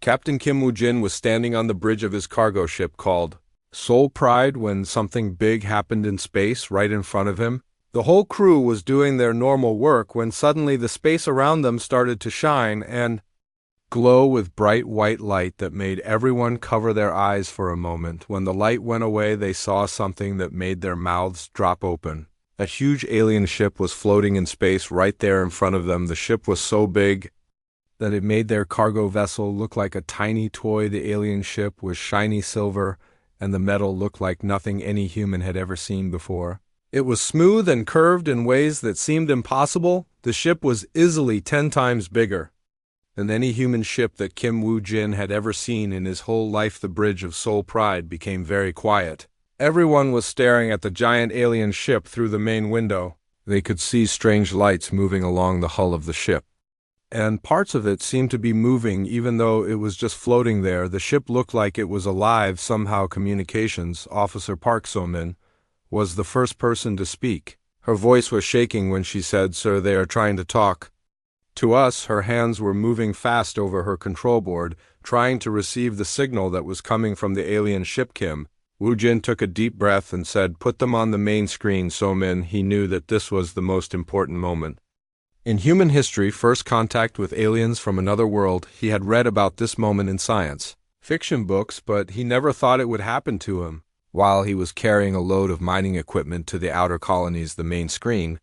Captain Kim Woo-jin was standing on the bridge of his cargo ship called Soul Pride when something big happened in space right in front of him. The whole crew was doing their normal work when suddenly the space around them started to shine and glow with bright white light that made everyone cover their eyes for a moment. When the light went away, they saw something that made their mouths drop open. A huge alien ship was floating in space right there in front of them. The ship was so big that it made their cargo vessel look like a tiny toy. The alien ship was shiny silver, and the metal looked like nothing any human had ever seen before. It was smooth and curved in ways that seemed impossible. The ship was easily 10 times bigger than any human ship that Kim Woo-jin had ever seen in his whole life. The bridge of Soul Pride became very quiet. Everyone was staring at the giant alien ship through the main window. They could see strange lights moving along the hull of the ship, and parts of it seemed to be moving even though it was just floating there. The ship looked like it was alive somehow. Communications Officer Park So-min was the first person to speak. Her voice was shaking when she said, "Sir, they are trying to talk to us." Her hands were moving fast over her control board, trying to receive the signal that was coming from the alien ship. Kim Woo-jin took a deep breath and said, "Put them on the main screen." So-min, he knew that this was the most important moment in human history, first contact with aliens from another world. He had read about this moment in science fiction books, but he never thought it would happen to him while he was carrying a load of mining equipment to the outer colonies. The main screen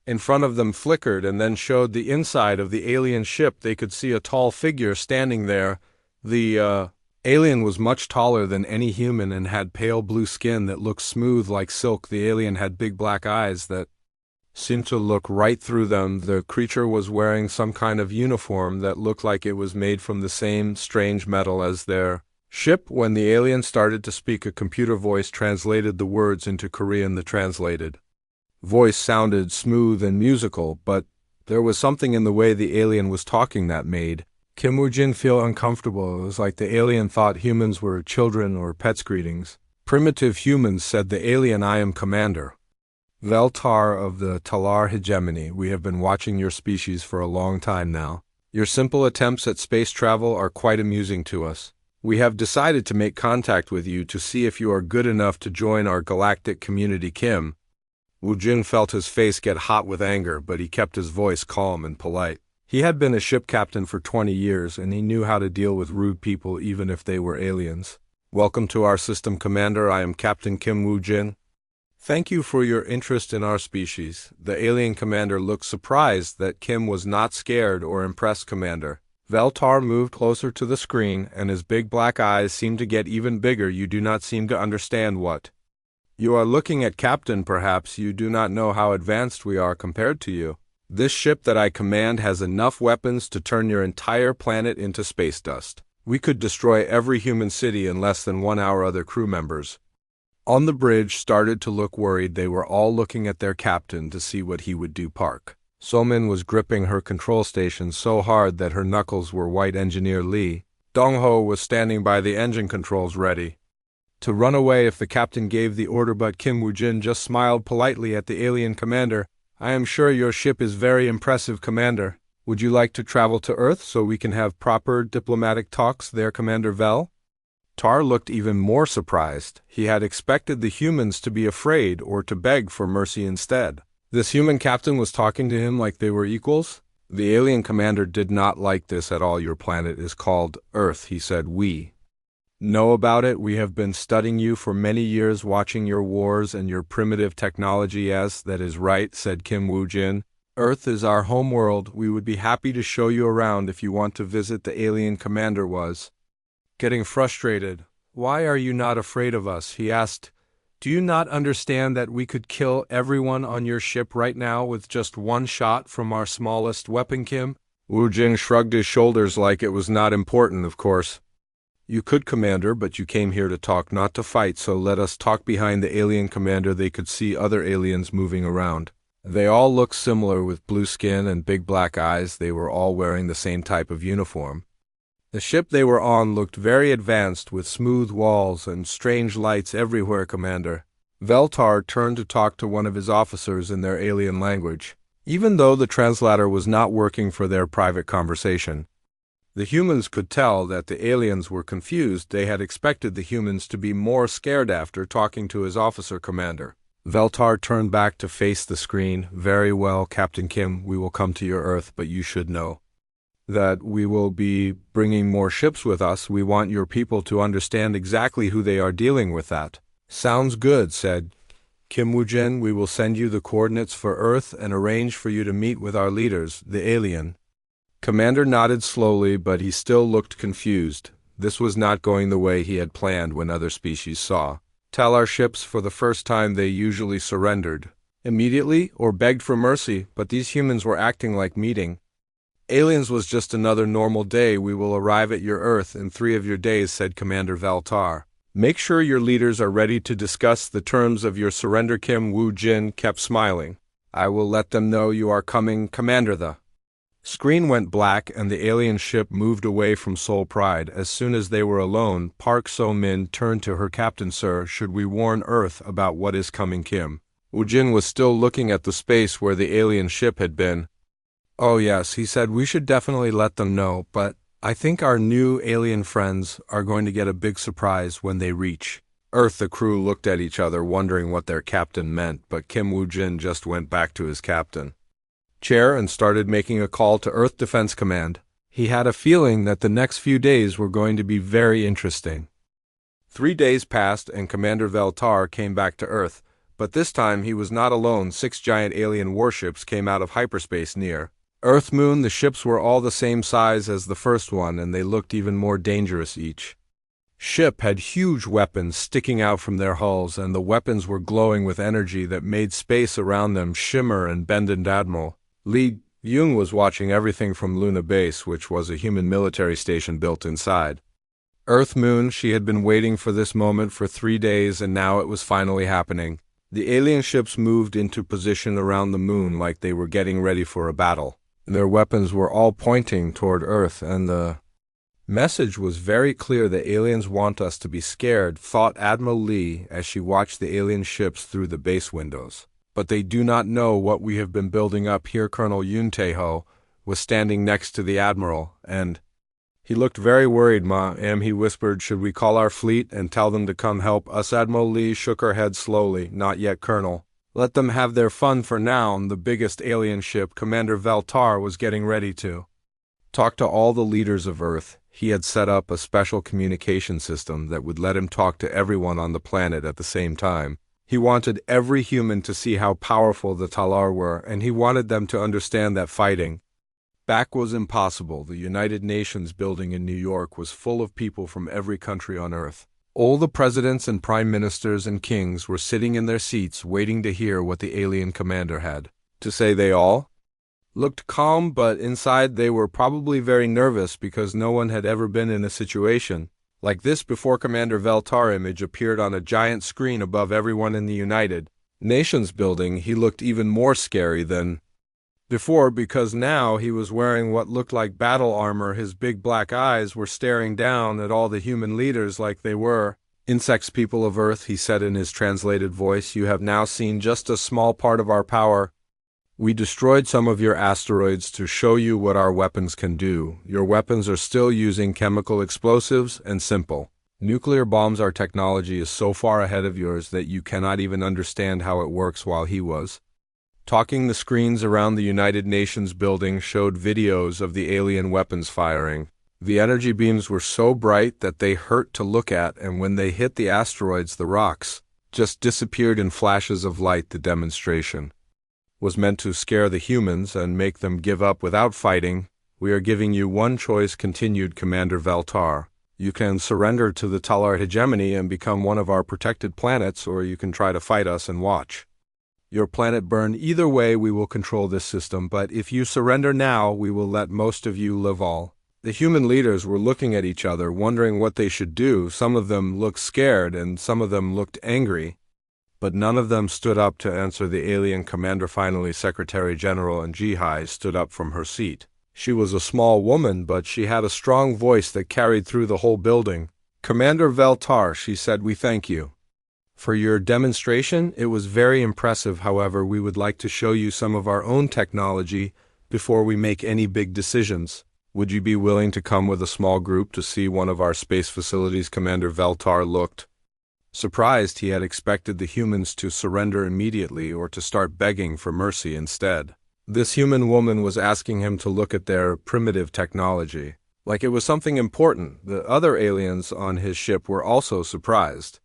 in front of them flickered and then showed the inside of the alien ship. They could see a tall figure standing there. The alien was much taller than any human and had pale blue skin that looked smooth like silk. The alien had big black eyes that seemed to look right through them. The creature was wearing some kind of uniform that looked like it was made from the same strange metal as their ship. When the alien started to speak, a computer voice translated the words into Korean. The translated voice sounded smooth and musical, but there was something in the way the alien was talking that made Kim Woo-jin feel uncomfortable. It was like the alien thought humans were children or pets. "Greetings, primitive humans," said the alien. "I am Commander Veltar of the Talar Hegemony. We have been watching your species for a long time now. Your simple attempts at space travel are quite amusing to us. We have decided to make contact with you to see if you are good enough to join our galactic community." Kim Woo-jin felt his face get hot with anger, but he kept his voice calm and polite. He had been a ship captain for 20 years, and he knew how to deal with rude people even if they were aliens. "Welcome to our system, Commander. I am Captain Kim Woo-jin. Thank you for your interest in our species." The alien commander looked surprised that Kim was not scared or impressed. Commander Veltar moved closer to the screen, and his big black eyes seemed to get even bigger. "You do not seem to understand what you are looking at, Captain. Perhaps you do not know how advanced we are compared to you. This ship that I command has enough weapons to turn your entire planet into space dust. We could destroy every human city in less than 1 hour." Other crew members on the bridge started to look worried. They were all looking at their captain to see what he would do. Park So-min was gripping her control station so hard that her knuckles were white. Engineer Lee Dong-ho was standing by the engine controls ready to run away if the captain gave the order, but Kim Woo-jin just smiled politely at the alien commander. "I am sure your ship is very impressive, Commander. Would you like to travel to Earth so we can have proper diplomatic talks there, Commander Vel?" Tar looked even more surprised. He had expected the humans to be afraid or to beg for mercy instead. This human captain was talking to him like they were equals. The alien commander did not like this at all. "Your planet is called Earth," he said. "We know about it. We have been studying you for many years, watching your wars and your primitive technology." "Yes, that is right," said Kim Woo-jin. "Earth is our home world. We would be happy to show you around if you want to visit." The alien commander was getting frustrated. "Why are you not afraid of us?" he asked. "Do you not understand that we could kill everyone on your ship right now with just one shot from our smallest weapon?" Kim Woo-jin shrugged his shoulders like it was not important. "Of course you could, Commander, but you came here to talk, not to fight, so let us talk." Behind the alien commander, they could see other aliens moving around. They all looked similar with blue skin and big black eyes. They were all wearing the same type of uniform. The ship they were on looked very advanced, with smooth walls and strange lights everywhere. Commander Veltar turned to talk to one of his officers in their alien language. Even though the translator was not working for their private conversation, The humans could tell that the aliens were confused. They had expected the humans to be more scared after talking to his officer commander. Veltar turned back to face the screen. "Very well, Captain Kim, we will come to your Earth, but you should know that we will be bringing more ships with us. We want your people to understand exactly who they are dealing with." "That sounds good," said Kim Woo-jin. "We will send you the coordinates for Earth and arrange for you to meet with our leaders, the alien." Commander nodded slowly, but he still looked confused. This was not going the way he had planned when other species saw Talar ships for the first time. They usually surrendered immediately or begged for mercy, but these humans were acting like meeting aliens was just another normal day. "We will arrive at your Earth in 3 of your days," said Commander Veltar. "Make sure your leaders are ready to discuss the terms of your surrender." Kim Woo-jin kept smiling. "I will let them know you are coming, Commander." The screen went black and the alien ship moved away from Seoul Pride. As soon as they were alone, Park So-min turned to her captain. "Sir, should we warn Earth about what is coming?" Kim Woo-jin was still looking at the space where the alien ship had been. "Oh yes," he said, "we should definitely let them know, but I think our new alien friends are going to get a big surprise when they reach Earth." The crew looked at each other, wondering what their captain meant, but Kim Woo-jin just went back to his captain chair and started making a call to Earth Defense Command. He had a feeling that the next few days were going to be very interesting. 3 days passed and Commander Veltar came back to Earth, but this time he was not alone. 6 giant alien warships came out of hyperspace near Earth Moon. The ships were all the same size as the first one, and they looked even more dangerous. Each ship had huge weapons sticking out from their hulls, and the weapons were glowing with energy that made space around them shimmer and bend. And Admiral Lee Young was watching everything from Luna Base, which was a human military station built inside Earth Moon. She had been waiting for this moment for 3 days, and now it was finally happening. The alien ships moved into position around the moon like they were getting ready for a battle. Their weapons were all pointing toward Earth, and the message was very clear. "The aliens want us to be scared," thought Admiral Lee as she watched the alien ships through the base windows. "But they do not know what we have been building up here." Colonel Yoon Tae-ho was standing next to the Admiral, and he looked very worried. "Ma'am," he whispered, "should we call our fleet and tell them to come help us?" Admiral Lee shook her head slowly. "Not yet, Colonel. Let them have their fun for now." The biggest alien ship, Commander Veltar, was getting ready to talk to all the leaders of Earth. He had set up a special communication system that would let him talk to everyone on the planet at the same time. He wanted every human to see how powerful the Talar were, and he wanted them to understand that fighting back was impossible. The United Nations building in New York was full of people from every country on Earth. All the presidents and prime ministers and kings were sitting in their seats waiting to hear what the alien commander had to say. They all looked calm, but inside they were probably very nervous because no one had ever been in a situation like this before. Commander Veltar image appeared on a giant screen above everyone in the United Nations building. He looked even more scary than before because now he was wearing what looked like battle armor. His big black eyes were staring down at all the human leaders like they were insects. "People of Earth," he said in his translated voice, "you have now seen just a small part of our power. We destroyed some of your asteroids to show you what our weapons can do. Your weapons are still using chemical explosives and simple nuclear bombs. Our technology is so far ahead of yours that you cannot even understand how it works." While he was talking, the screens around the United Nations building showed videos of the alien weapons firing. The energy beams were so bright that they hurt to look at, and when they hit the asteroids, the rocks just disappeared in flashes of light. The demonstration was meant to scare the humans and make them give up without fighting. "We are giving you one choice," continued Commander Veltar. "You can surrender to the Talar hegemony and become one of our protected planets, or you can try to fight us and watch your planet burn. Either way, we will control this system, but if you surrender now, we will let most of you live." All the human leaders were looking at each other, wondering what they should do. Some of them looked scared and some of them looked angry, but none of them stood up to answer the alien commander. Finally, Secretary General and Ji-hai stood up from her seat. She was a small woman, but she had a strong voice that carried through the whole building. "Commander Veltar," she said, "we thank you for your demonstration. It was very impressive. However, we would like to show you some of our own technology before we make any big decisions." Would you be willing to come with a small group to see one of our space facilities? Commander Veltar looked surprised. He had expected the humans to surrender immediately or to start begging for mercy instead. This human woman was asking him to look at their primitive technology, like it was something important. The other aliens on his ship were also surprised.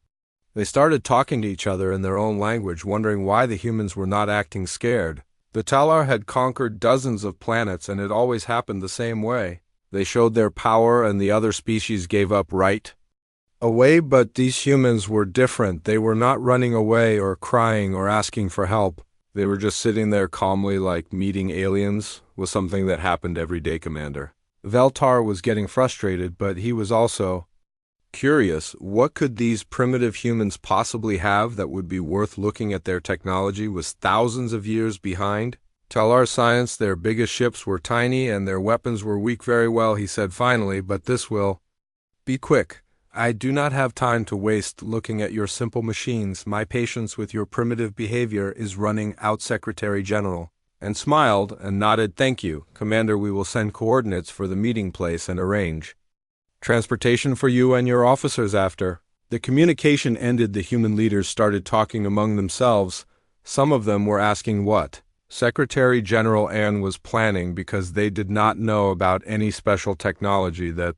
They started talking to each other in their own language, wondering why the humans were not acting scared. The Talar had conquered dozens of planets, and it always happened the same way. They showed their power, and the other species gave up right away, but these humans were different. They were not running away or crying or asking for help. They were just sitting there calmly, like meeting aliens was something that happened every day, Commander. Veltar was getting frustrated, but he was also curious. What could these primitive humans possibly have that would be worth looking at? Their technology was thousands of years behind Talar science. Their biggest ships were tiny and their weapons were weak. Very well, he said finally, but this will be quick. I do not have time to waste looking at your simple machines. My patience with your primitive behavior is running out. Secretary General and smiled and nodded. Thank you, Commander. We will send coordinates for the meeting place and arrange transportation for you and your officers. After the communication ended, the human leaders started talking among themselves. Some of them were asking what Secretary General Anne was planning because they did not know about any special technology that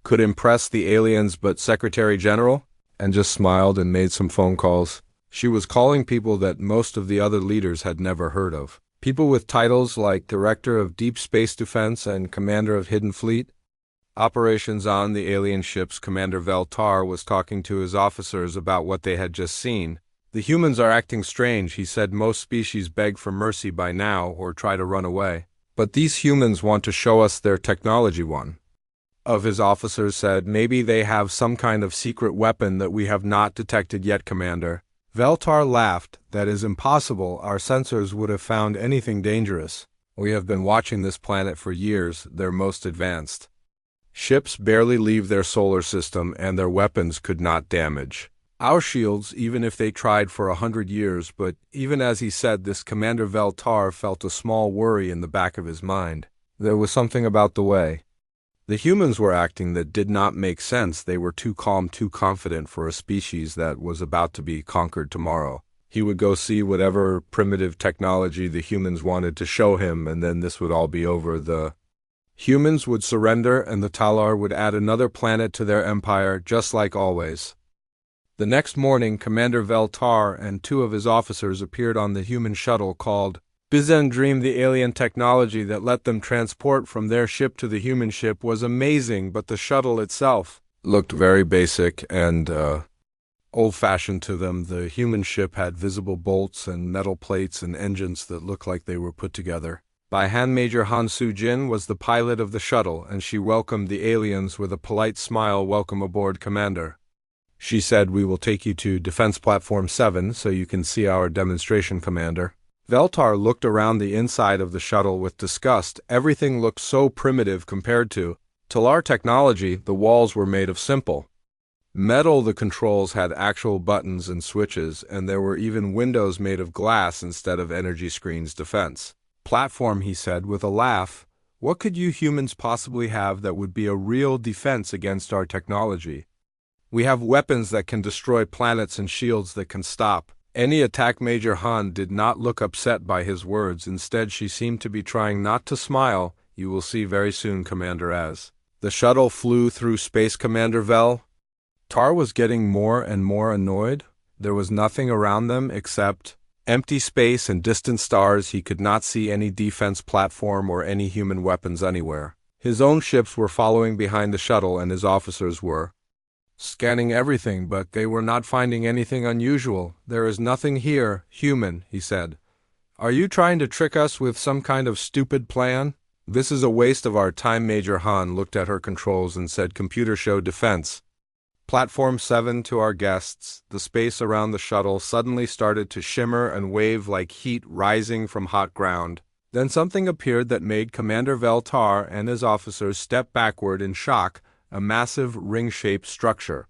could impress the aliens, but Secretary General and just smiled and made some phone calls. She was calling people that most of the other leaders had never heard of. People with titles like Director of Deep Space Defense and Commander of Hidden Fleet Operations on the alien ships. Commander Veltar was talking to his officers about what they had just seen. The humans are acting strange, he said. Most species beg for mercy by now or try to run away. But these humans want to show us their technology. One of his officers said, maybe they have some kind of secret weapon that we have not detected yet, Commander. Veltar laughed. That is impossible. Our sensors would have found anything dangerous. We have been watching this planet for years. Their most advanced ships barely leave their solar system, and their weapons could not damage our shields even if they tried for 100 years. But even as he said this, Commander Veltar felt a small worry in the back of his mind. There was something about the way the humans were acting that did not make sense. They were too calm, too confident for a species that was about to be conquered tomorrow. He would go see whatever primitive technology the humans wanted to show him, and then this would all be over. The humans would surrender, and the Talar would add another planet to their empire, just like always. The next morning, Commander Veltar and two of his officers appeared on the human shuttle called Bizen Dream. The alien technology that let them transport from their ship to the human ship was amazing, but the shuttle itself looked very basic and old-fashioned to them. The human ship had visible bolts and metal plates and engines that looked like they were put together by hand. Major Han Soo-jin was the pilot of the shuttle, and she welcomed the aliens with a polite smile. Welcome aboard, Commander. She said, we will take you to Defense Platform 7 so you can see our demonstration, Commander. Veltar looked around the inside of the shuttle with disgust. Everything looked so primitive compared to Talar technology. The walls were made of simple metal. The controls had actual buttons and switches, and there were even windows made of glass instead of energy screens. Defense platform, he said with a laugh. What could you humans possibly have that would be a real defense against our technology? We have weapons that can destroy planets and shields that can stop any attack. Major Han did not look upset by his words. Instead, she seemed to be trying not to smile. You will see very soon, Commander. As the shuttle flew through space, Commander Veltar was getting more and more annoyed. There was nothing around them except empty space and distant stars. He could not see any defense platform or any human weapons anywhere. His own ships were following behind the shuttle, and his officers were scanning everything, but they were not finding anything unusual. There is nothing here, human, he said. Are you trying to trick us with some kind of stupid plan? This is a waste of our time. Major Han looked at her controls and said, Computer, show Defense Platform 7 to our guests. The space around the shuttle suddenly started to shimmer and wave like heat rising from hot ground. Then something appeared that made Commander Veltar and his officers step backward in shock. A massive ring-shaped structure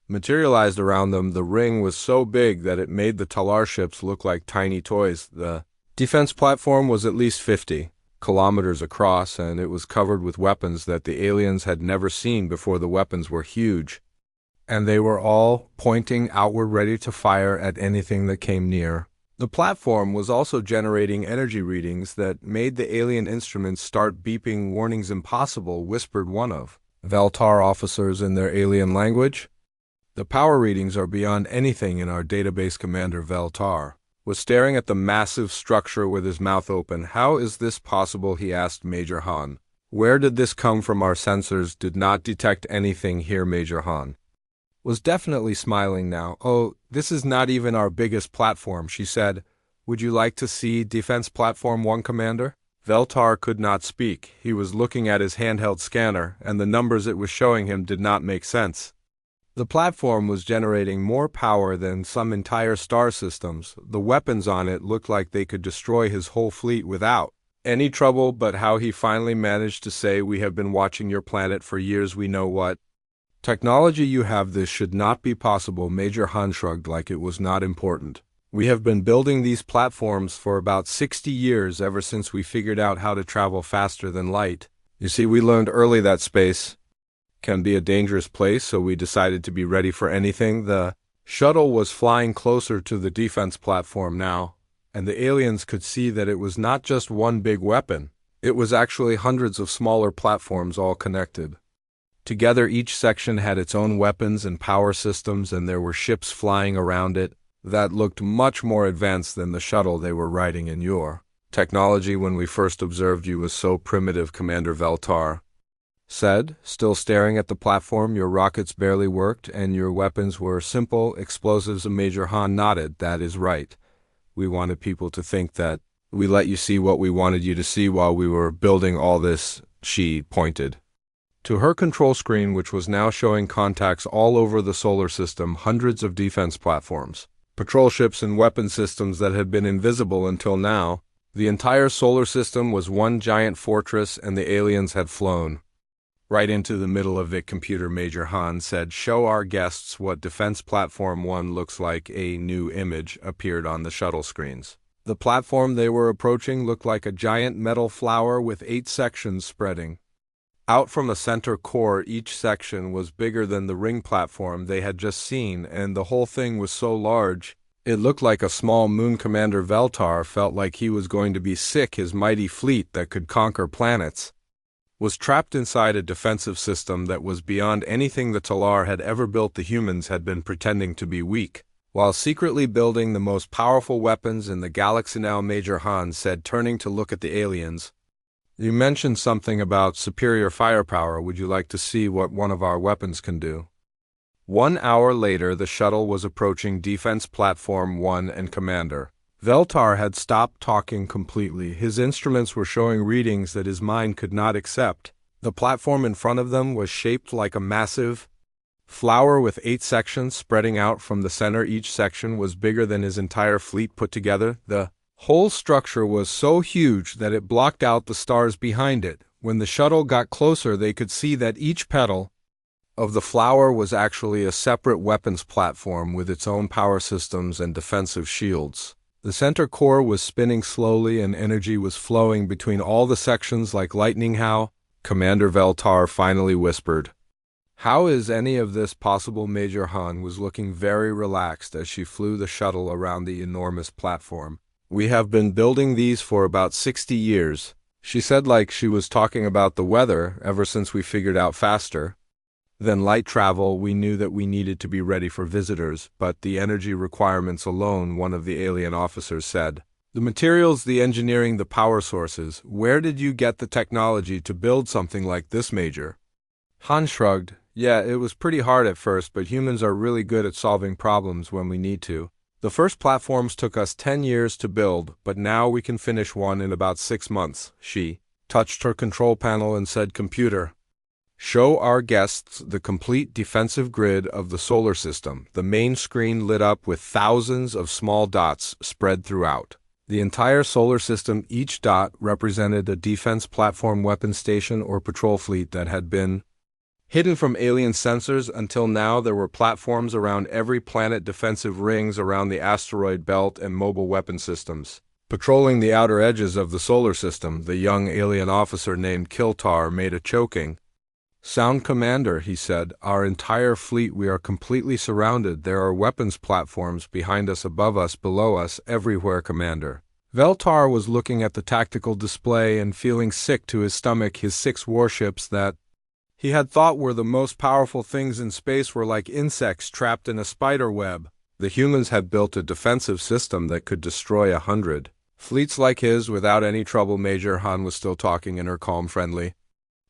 materialized around them. The ring was so big that it made the Talar ships look like tiny toys. The defense platform was at least 50 kilometers across, and it was covered with weapons that the aliens had never seen before. The weapons were huge, and they were all pointing outward, ready to fire at anything that came near. The platform was also generating energy readings that made the alien instruments start beeping. "Warnings impossible," whispered one of Veltar officers in their alien language. "The power readings are beyond anything in our database." Commander Veltar was staring at the massive structure with his mouth open. "How is this possible?" he asked Major Han. "Where did this come from? Our sensors did not detect anything here." Major Han was definitely smiling now. "Oh, this is not even our biggest platform," she said. "Would you like to see Defense Platform 1, Commander?" Veltar could not speak. He was looking at his handheld scanner, and the numbers it was showing him did not make sense. The platform was generating more power than some entire star systems. The weapons on it looked like they could destroy his whole fleet without any trouble. But how he finally managed to say, "We have been watching your planet for years. We know what technology you have. This should not be possible." Major Han shrugged like it was not important. "We have been building these platforms for about 60 years, ever since we figured out how to travel faster than light. You see, we learned early that space can be a dangerous place, so we decided to be ready for anything." The shuttle was flying closer to the defense platform now, and the aliens could see that it was not just one big weapon. It was actually hundreds of smaller platforms all connected together. Each section had its own weapons and power systems, and there were ships flying around it that looked much more advanced than the shuttle they were riding in. "Your technology when we first observed you was so primitive," Commander Veltar said, still staring at the platform. "Your rockets barely worked, and your weapons were simple explosives." Major Han nodded. "That is right. We wanted people to think that we let you see what we wanted you to see while we were building all this." She pointed to her control screen, which was now showing contacts all over the solar system, hundreds of defense platforms, patrol ships, and weapon systems that had been invisible until now. The entire solar system was one giant fortress, and the aliens had flown right into the middle of it. "Computer," Major Han said, "show our guests what Defense Platform 1 looks like." A new image appeared on the shuttle screens. The platform they were approaching looked like a giant metal flower with 8 sections spreading out from a center core. Each section was bigger than the ring platform they had just seen, and the whole thing was so large it looked like a small moon. Commander Veltar felt like he was going to be sick. His mighty fleet that could conquer planets was trapped inside a defensive system that was beyond anything the Talar had ever built. The humans had been pretending to be weak while secretly building the most powerful weapons in the galaxy. Now, Major Han said, turning to look at the aliens, "You mentioned something about superior firepower. Would you like to see what one of our weapons can do?" 1 hour later, the shuttle was approaching Defense Platform 1, and Commander Veltar had stopped talking completely. His instruments were showing readings that his mind could not accept. The platform in front of them was shaped like a massive flower with 8 sections spreading out from the center. Each section was bigger than his entire fleet put together. The whole structure was so huge that it blocked out the stars behind it. When the shuttle got closer, they could see that each petal of the flower was actually a separate weapons platform with its own power systems and defensive shields. The center core was spinning slowly, and energy was flowing between all the sections like lightning. "How?" Commander Veltar finally whispered. "How is any of this possible?" Major Han was looking very relaxed as she flew the shuttle around the enormous platform. "We have been building these for about 60 years, she said, like she was talking about the weather. "Ever since we figured out faster than light travel, we knew that we needed to be ready for visitors, but the energy requirements alone," one of the alien officers said. "The materials, the engineering, the power sources. Where did you get the technology to build something like this, Major?" Han shrugged. "Yeah, it was pretty hard at first, but humans are really good at solving problems when we need to. The first platforms took us 10 years to build, but now we can finish one in about 6 months." She touched her control panel and said, "Computer, show our guests the complete defensive grid of the solar system." The main screen lit up with thousands of small dots spread throughout the entire solar system. Each dot represented a defense platform, weapon station, or patrol fleet that had been hidden from alien sensors. Until now, there were platforms around every planet, defensive rings around the asteroid belt, and mobile weapon systems Patrolling the outer edges of the solar system, the young alien officer named Kiltar made a choking sound. "Commander," he said, "our entire fleet, we are completely surrounded. There are weapons platforms behind us, above us, below us, everywhere, Commander." Veltar was looking at the tactical display and feeling sick to his stomach. His 6 warships that he had thought were the most powerful things in space were like insects trapped in a spider web. The humans had built a defensive system that could destroy 100 fleets like his without any trouble. Major Han was still talking in her calm, friendly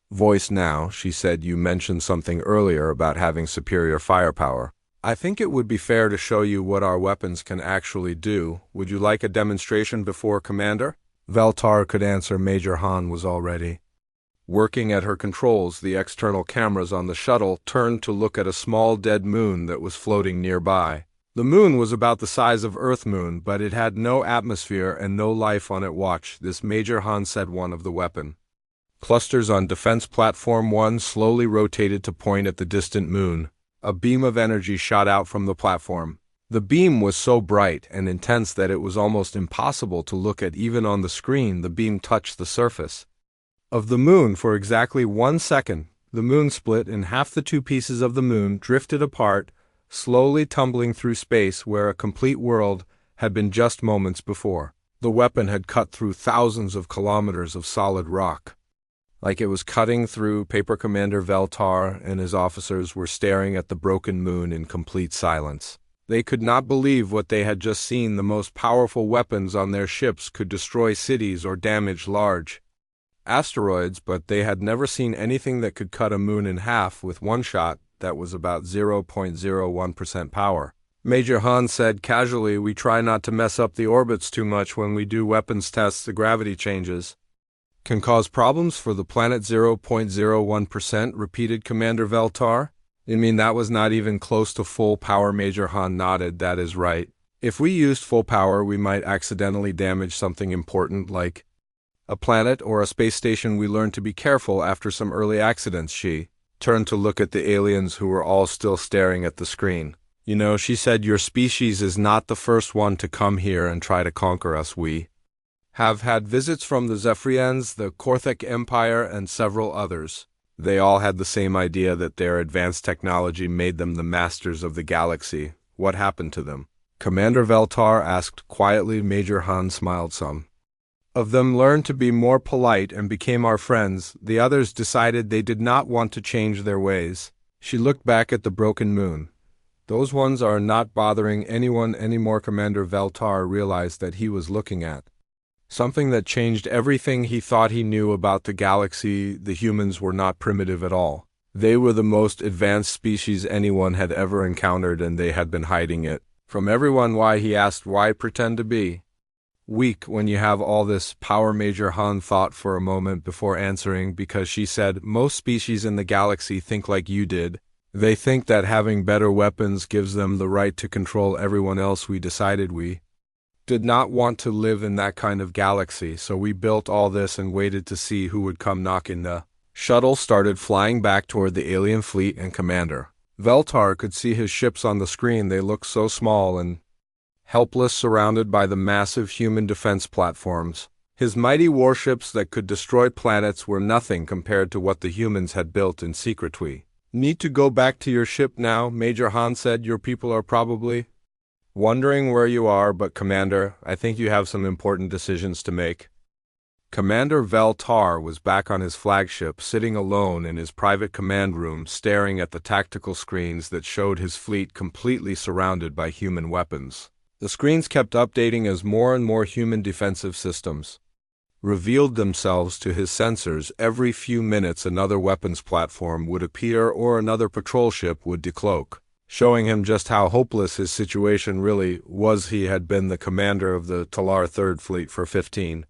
voice now. She said, "You mentioned something earlier about having superior firepower. I think it would be fair to show you what our weapons can actually do. Would you like a demonstration before, Commander?" Veltar could answer. Major Han was already working at her controls. The external cameras on the shuttle turned to look at a small dead moon that was floating nearby. The moon was about the size of Earth Moon, but it had no atmosphere and no life on it. "Watch this," Major Han said. One of the weapon clusters on Defense Platform 1 slowly rotated to point at the distant moon. A beam of energy shot out from the platform. The beam was so bright and intense that it was almost impossible to look at even on the screen. The beam touched the surface of the moon for exactly 1 second. The moon split in half. The 2 pieces of the moon drifted apart, slowly tumbling through space where a complete world had been just moments before. The weapon had cut through thousands of kilometers of solid rock, like it was cutting through paper. Commander Veltar and his officers were staring at the broken moon in complete silence. They could not believe what they had just seen. The most powerful weapons on their ships could destroy cities or damage large asteroids, but they had never seen anything that could cut a moon in half with one shot. That was about 0.01% power. Major Han said casually, "We try not to mess up the orbits too much when we do weapons tests. The gravity changes can cause problems for the planet." 0.01%, repeated Commander Veltar. "You mean that was not even close to full power?" Major Han nodded. "That is right. If we used full power, we might accidentally damage something important like a planet or a space station. We learned to be careful after some early accidents." She turned to look at the aliens who were all still staring at the screen. "You know," she said, "your species is not the first one to come here and try to conquer us. We have had visits from the Zephyrians, the Korthek Empire, and several others. They all had the same idea that their advanced technology made them the masters of the galaxy. What happened to them?" Commander Veltar asked quietly. Major Han smiled. "Some of them learned to be more polite and became our friends. The others decided they did not want to change their ways." She looked back at the broken moon. "Those ones are not bothering anyone anymore." Commander Veltar realized that he was looking at something that changed everything he thought he knew about the galaxy. The humans were not primitive at all. They were the most advanced species anyone had ever encountered, and they had been hiding it from everyone. "Why?" he asked. "Why pretend to be weak when you have all this power?" Major Han thought for a moment before answering. "Because," she said, "most species in the galaxy think like you did. They think that having better weapons gives them the right to control everyone else. We decided we did not want to live in that kind of galaxy, so we built all this and waited to see who would come knocking." The shuttle started flying back toward the alien fleet, and Commander Veltar could see his ships on the screen. They looked so small and helpless, surrounded by the massive human defense platforms. His mighty warships that could destroy planets were nothing compared to what the humans had built in secret. "We need to go back to your ship now," Major Han said. "Your people are probably wondering where you are, but Commander, I think you have some important decisions to make." Commander Veltar was back on his flagship, sitting alone in his private command room, staring at the tactical screens that showed his fleet completely surrounded by human weapons. The screens kept updating as more and more human defensive systems revealed themselves to his sensors. Every few minutes another weapons platform would appear or another patrol ship would decloak, showing him just how hopeless his situation really was. He had been the commander of the Talar Third Fleet for 15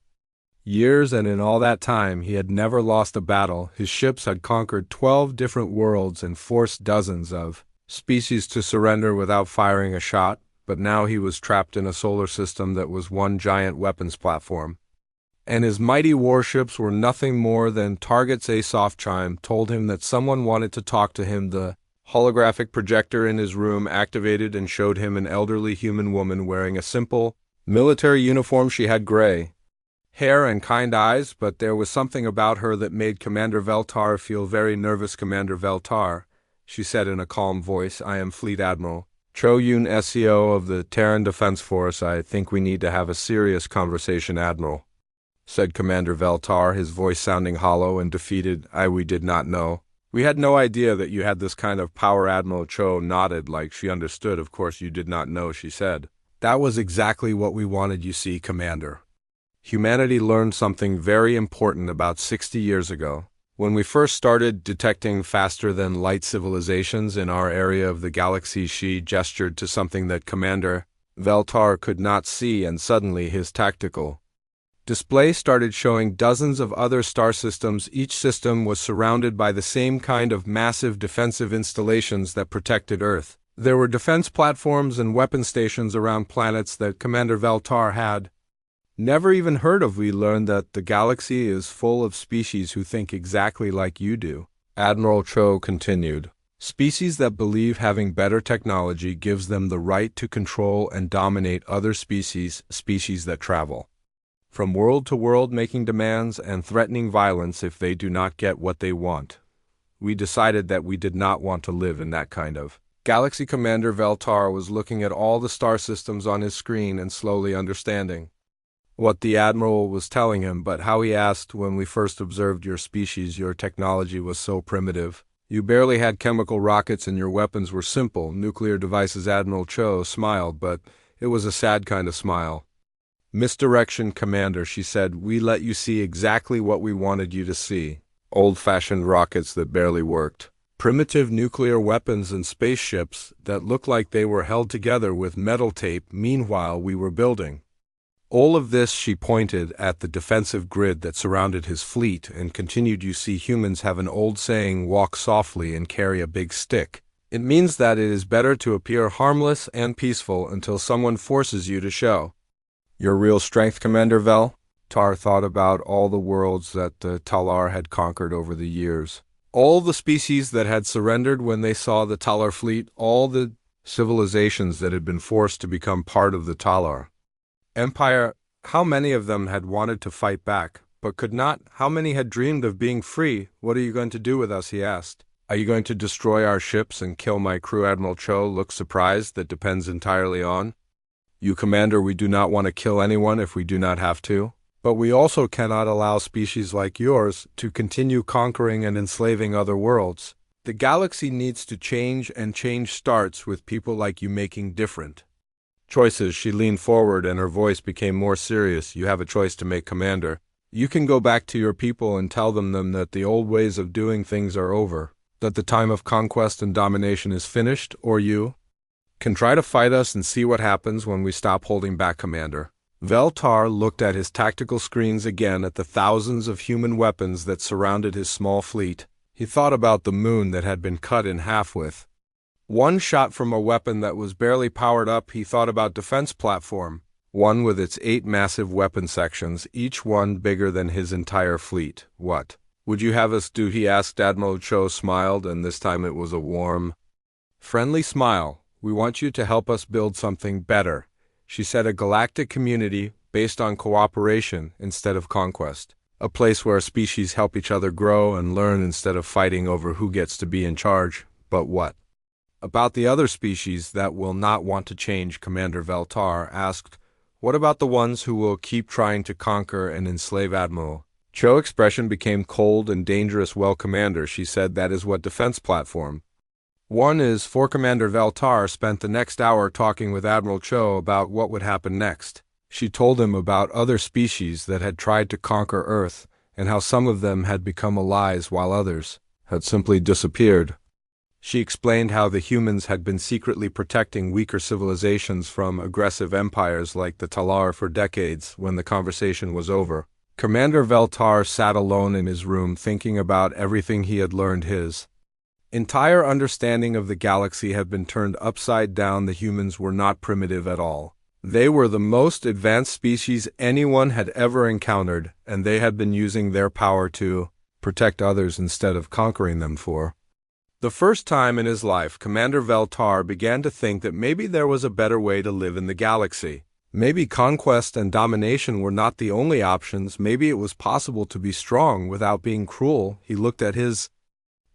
years, and in all that time he had never lost a battle. His ships had conquered 12 different worlds and forced dozens of species to surrender without firing a shot. But now he was trapped in a solar system that was one giant weapons platform, and his mighty warships were nothing more than targets. A soft chime told him that someone wanted to talk to him. The holographic projector in his room activated and showed him an elderly human woman wearing a simple Military uniform, she had gray hair and kind eyes, but there was something about her that made Commander Veltar feel very nervous. Commander Veltar, she said in a calm voice, I am Fleet Admiral Cho Yun, SEO of the Terran Defense Force. I think we need to have a serious conversation, Admiral, said Commander Veltar, his voice sounding hollow and defeated. We did not know. We had no idea that you had this kind of power. Admiral Cho nodded like she understood. Of course you did not know, she said. That was exactly what we wanted, you see, Commander. Humanity learned something very important about 60 years ago. When we first started detecting faster-than-light civilizations in our area of the galaxy, she gestured to something that Commander Veltar could not see, and suddenly his tactical display started showing dozens of other star systems. Each system was surrounded by the same kind of massive defensive installations that protected Earth. There were defense platforms and weapon stations around planets that Commander Veltar had never even heard of. We learned that the galaxy is full of species who think exactly like you do, Admiral Cho continued. Species that believe having better technology gives them the right to control and dominate other species that travel from world to world, making demands and threatening violence if they do not get what they want. We decided that we did not want to live in that kind of galaxy. Commander Veltar was looking at all the star systems on his screen and slowly understanding what the Admiral was telling him, but how he asked, when we first observed your species, your technology was so primitive. You barely had chemical rockets and your weapons were simple nuclear devices. Admiral Cho smiled, but it was a sad kind of smile. Misdirection, Commander, she said. We let you see exactly what we wanted you to see. Old-fashioned rockets that barely worked. Primitive nuclear weapons and spaceships that looked like they were held together with metal tape. Meanwhile, we were building all of this. She pointed at the defensive grid that surrounded his fleet and continued, you see, humans have an old saying, walk softly and carry a big stick. It means that it is better to appear harmless and peaceful until someone forces you to show your real strength. Commander Veltar thought about all the worlds that the Talar had conquered over the years. All the species that had surrendered when they saw the Talar fleet, all the civilizations that had been forced to become part of the Talar Empire. How many of them had wanted to fight back, but could not? How many had dreamed of being free? What are you going to do with us, he asked. Are you going to destroy our ships and kill my crew? Admiral Cho looked surprised. That depends entirely on you, Commander. We do not want to kill anyone if we do not have to. But we also cannot allow species like yours to continue conquering and enslaving other worlds. The galaxy needs to change, and change starts with people like you making different choices. She leaned forward and her voice became more serious. You have a choice to make, Commander. You can go back to your people and tell them that the old ways of doing things are over, that the time of conquest and domination is finished, or you can try to fight us and see what happens when we stop holding back, Commander. Veltar looked at his tactical screens again, at the thousands of human weapons that surrounded his small fleet. He thought about the moon that had been cut in half with one shot from a weapon that was barely powered up. He thought about defense platform, one with its 8 massive weapon sections, each one bigger than his entire fleet. What would you have us do, he asked. Admiral Cho smiled, and this time it was a warm, friendly smile. We want you to help us build something better, she said. A galactic community based on cooperation instead of conquest. A place where species help each other grow and learn instead of fighting over who gets to be in charge. But what about the other species that will not want to change? Commander Veltar asked. What about the ones who will keep trying to conquer and enslave? Admiral Cho's expression became cold and dangerous. Well, Commander, she said, that is what defense platform one is for. Commander Veltar spent the next hour talking with Admiral Cho about what would happen next. She told him about other species that had tried to conquer Earth and how some of them had become allies while others had simply disappeared. She explained how the humans had been secretly protecting weaker civilizations from aggressive empires like the Talar for decades. When the conversation was over, Commander Veltar sat alone in his room thinking about everything he had learned. His entire understanding of the galaxy had been turned upside down. The humans were not primitive at all. They were the most advanced species anyone had ever encountered, and they had been using their power to protect others instead of conquering them. For the first time in his life, Commander Veltar began to think that maybe there was a better way to live in the galaxy. Maybe conquest and domination were not the only options. Maybe it was possible to be strong without being cruel. He looked at his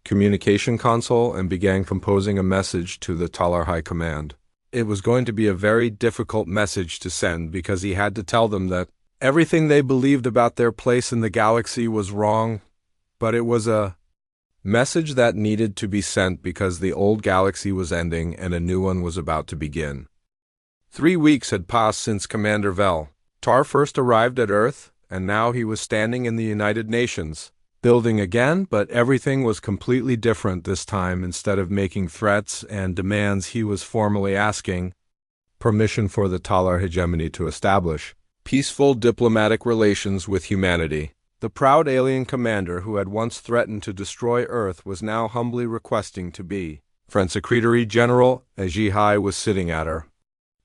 communication console and began composing a message to the Talar High Command. It was going to be a very difficult message to send because he had to tell them that everything they believed about their place in the galaxy was wrong, but it was a message that needed to be sent because the old galaxy was ending and a new one was about to begin. 3 weeks had passed since Commander Vel Tar first arrived at Earth, and now he was standing in the United Nations, building again, but everything was completely different this time. Instead of making threats and demands, he was formally asking permission for the Talar hegemony to establish peaceful diplomatic relations with humanity. The proud alien commander who had once threatened to destroy Earth was now humbly requesting to be. Friend Secretary General HFY was sitting at her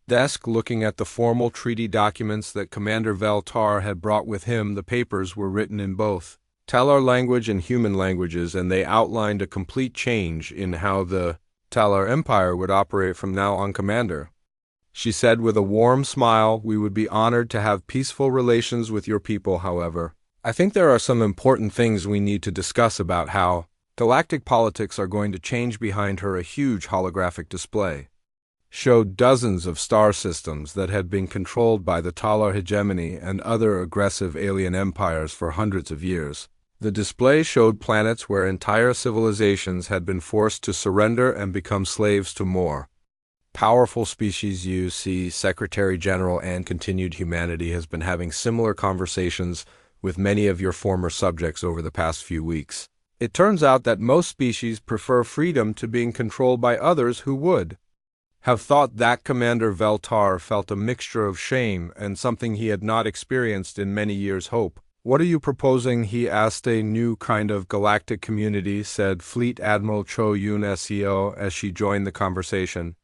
desk looking at the formal treaty documents that Commander Vel Tar had brought with him. The papers were written in both Talar language and human languages, and they outlined a complete change in how the Talar Empire would operate from now on. Commander, she said with a warm smile, we would be honored to have peaceful relations with your people. However, I think there are some important things we need to discuss about how galactic politics are going to change. Behind her, a huge holographic display showed dozens of star systems that had been controlled by the Talar hegemony and other aggressive alien empires for hundreds of years. The display showed planets where entire civilizations had been forced to surrender and become slaves to more powerful species. UC Secretary General and continued humanity has been having similar conversations with many of your former subjects over the past few weeks. It turns out that most species prefer freedom to being controlled by others who would have thought that. Commander Vel Tar felt a mixture of shame and something he had not experienced in many years. Hope. What are you proposing? He asked. A new kind of galactic community, said Fleet Admiral Cho Yun Seo as she joined the conversation.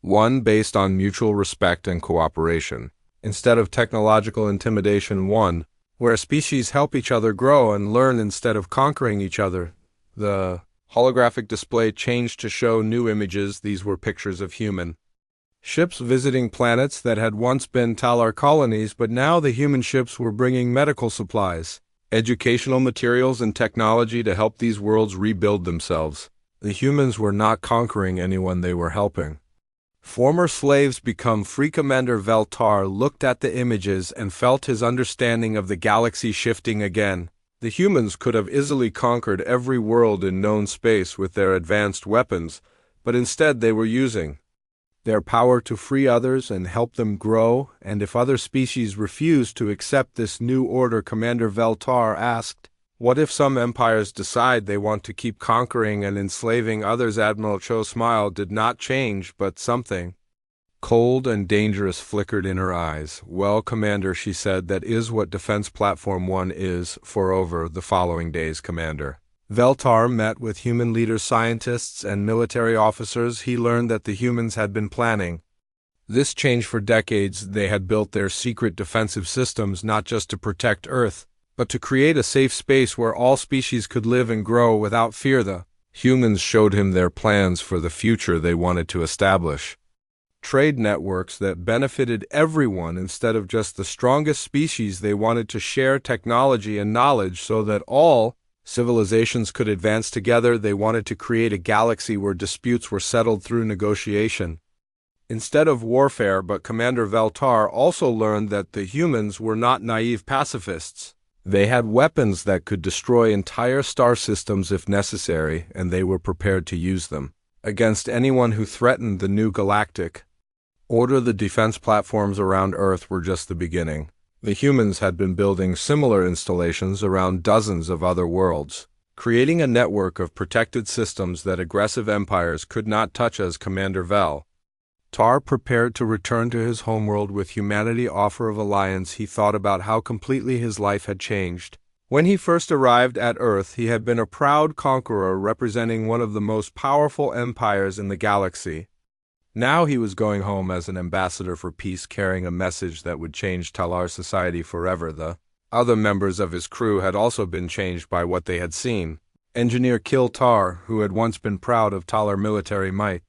One based on mutual respect and cooperation, instead of technological intimidation. One where species help each other grow and learn instead of conquering each other. The holographic display changed to show new images. These were pictures of human ships visiting planets that had once been Talar colonies, but now the human ships were bringing medical supplies, educational materials, and technology to help these worlds rebuild themselves. The humans were not conquering anyone, they were helping former slaves become free. Commander Vel Tar looked at the images and felt his understanding of the galaxy shifting again. The humans could have easily conquered every world in known space with their advanced weapons, but instead they were using their power to free others and help them grow. And if other species refused to accept this new order, Commander Vel Tar asked, what if some empires decide they want to keep conquering and enslaving others? Admiral Cho's smile did not change, but something cold and dangerous flickered in her eyes. Well, Commander, she said, that is what Defense Platform 1 is. For over the following days, Commander Vel Tar met with human leaders, scientists, and military officers. He learned that the humans had been planning this change for decades. They had built their secret defensive systems not just to protect Earth, but to create a safe space where all species could live and grow without fear. The humans showed him their plans for the future. They wanted to establish trade networks that benefited everyone instead of just the strongest species. They wanted to share technology and knowledge so that all civilizations could advance together. They wanted to create a galaxy where disputes were settled through negotiation instead of warfare. But Commander Vel Tar also learned that the humans were not naive pacifists. They had weapons that could destroy entire star systems if necessary, and they were prepared to use them against anyone who threatened the new galactic order. The defense platforms around Earth were just the beginning. The humans had been building similar installations around dozens of other worlds, creating a network of protected systems that aggressive empires could not touch. As Commander Vel Tar prepared to return to his homeworld with humanity offer of alliance, he thought about how completely his life had changed. When he first arrived at Earth, he had been a proud conqueror representing one of the most powerful empires in the galaxy. Now he was going home as an ambassador for peace, carrying a message that would change Talar society forever. The other members of his crew had also been changed by what they had seen. Engineer Kil Tar, who had once been proud of Talar military might,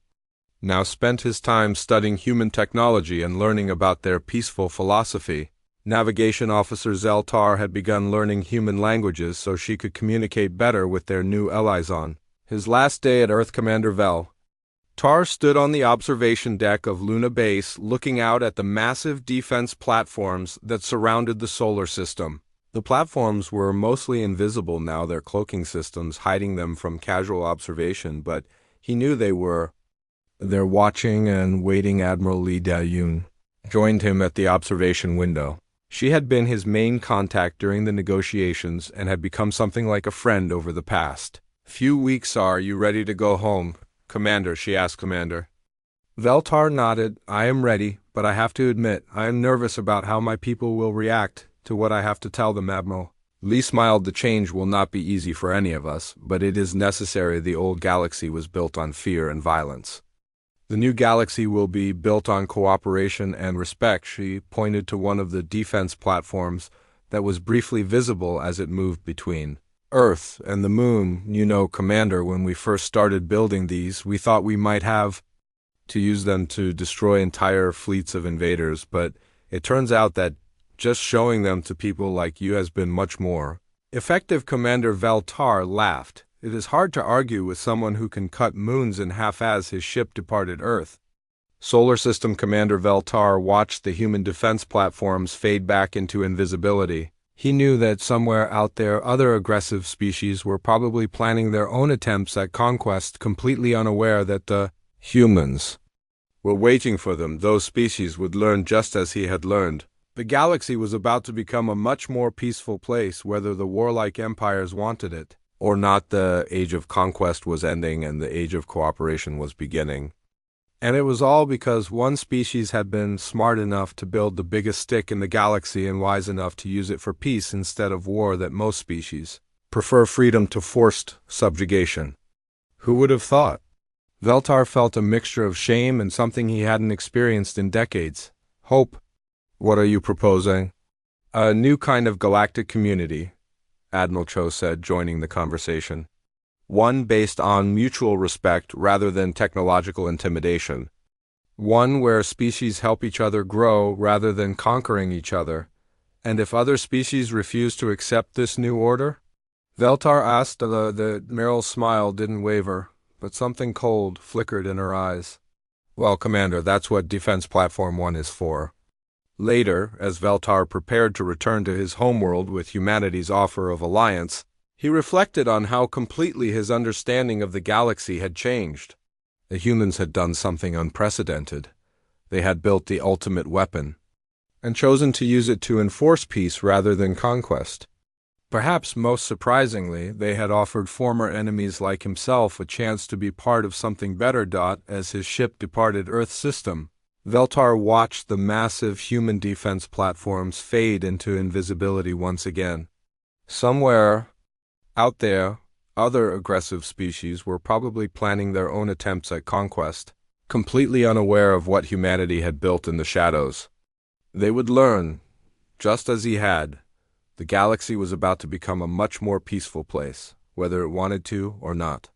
now spent his time studying human technology and learning about their peaceful philosophy. Navigation Officer Zeltar had begun learning human languages so she could communicate better with their new allies on his last day at Earth. Commander Vel Tar stood on the observation deck of Luna Base looking out at the massive defense platforms that surrounded the solar system. The platforms were mostly invisible now, their cloaking systems hiding them from casual observation, but he knew they were there. Watching and waiting, Admiral Li Dayun joined him at the observation window. She had been his main contact during the negotiations and had become something like a friend over the past few weeks. Are you ready to go home, Commander? She asked Commander. Veltar nodded. I am ready, but I have to admit, I am nervous about how my people will react to what I have to tell them, Admiral. Li smiled. The change will not be easy for any of us, but it is necessary. The old galaxy was built on fear and violence. The new galaxy will be built on cooperation and respect. She pointed to one of the defense platforms that was briefly visible as it moved between Earth and the Moon. You know, Commander, when we first started building these, we thought we might have to use them to destroy entire fleets of invaders, but it turns out that just showing them to people like you has been much more effective. Commander Veltar laughed. It is hard to argue with someone who can cut moons in half as his ship departed Earth. Solar System Commander Veltar watched the human defense platforms fade back into invisibility. He knew that somewhere out there other aggressive species were probably planning their own attempts at conquest, completely unaware that the humans were waiting for them. Those species would learn just as he had learned. The galaxy was about to become a much more peaceful place, whether the warlike empires wanted it or not. The age of conquest was ending and the age of cooperation was beginning. And it was all because one species had been smart enough to build the biggest stick in the galaxy and wise enough to use it for peace instead of war. That most species prefer freedom to forced subjugation. Who would have thought? Veltar felt a mixture of shame and something he hadn't experienced in decades. Hope. What are you proposing? A new kind of galactic community, Admiral Cho said, joining the conversation. One based on mutual respect rather than technological intimidation. One where species help each other grow rather than conquering each other. And if other species refuse to accept this new order? Veltar asked. The Meryl's smile didn't waver, but something cold flickered in her eyes. Well, Commander, that's what Defense Platform 1 is for. Later, as Veltar prepared to return to his homeworld with humanity's offer of alliance, he reflected on how completely his understanding of the galaxy had changed. The humans had done something unprecedented. They had built the ultimate weapon, and chosen to use it to enforce peace rather than conquest. Perhaps most surprisingly, they had offered former enemies like himself a chance to be part of something better. As his ship departed Earth system, Veltar watched the massive human defense platforms fade into invisibility once again. Somewhere out there, other aggressive species were probably planning their own attempts at conquest, completely unaware of what humanity had built in the shadows. They would learn, just as he had. The galaxy was about to become a much more peaceful place, whether it wanted to or not.